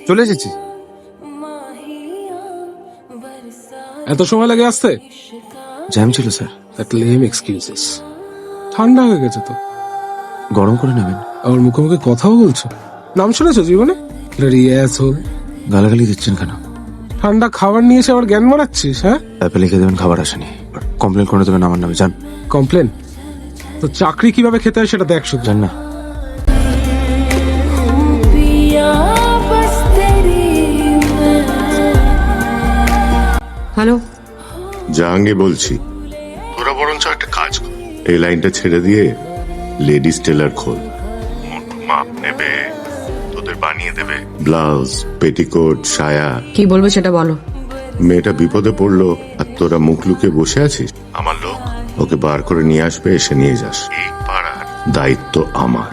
চলে এসেছি। এত সময় লাগে আসতে? জ্যাম ছিল স্যার। That lame excuses. ঠান্ডা হয়ে গেছে তো। গরম করে নেবেন। আমার মুখে মুখে কথাও বলছো। নাম শুনেছো জীবনে? রিয়াসোল। গালাগালি দিচ্ছেন কেন? ঠান্ডা খাবার নিয়ে এসে আবার জ্ঞান মারাচ্ছিস, হ্যাঁ? অ্যাপে লিখে দেবেন খাবার আসেনি, কমপ্লেন করে দেবেন আমার নামে। যান। কমপ্লেন? তো চাকরি কিভাবে খেতে হয় সেটা দেখ শুধু। যান না। হ্যালো, জাহাঙ্গীর বলছি। তোরা বরঞ্চ একটা কাজ কর, এই লাইনটা ছেড়ে দিয়ে লেডিস টেলার খোল। মোটু মাপ নেবে, তোদের বানিয়ে দেবে ব্লাউজ, পেটিকোট, সায়া। কি বলবে সেটা বলো। মেয়েটা বিপদে পড়লো আর তোরা মুখ লুকিয়ে বসে আছিস। আমার লোক ওকে বার করে নিয়ে আসবে, এসে নিয়ে যাস। এই পাড়ার দায়িত্ব আমার।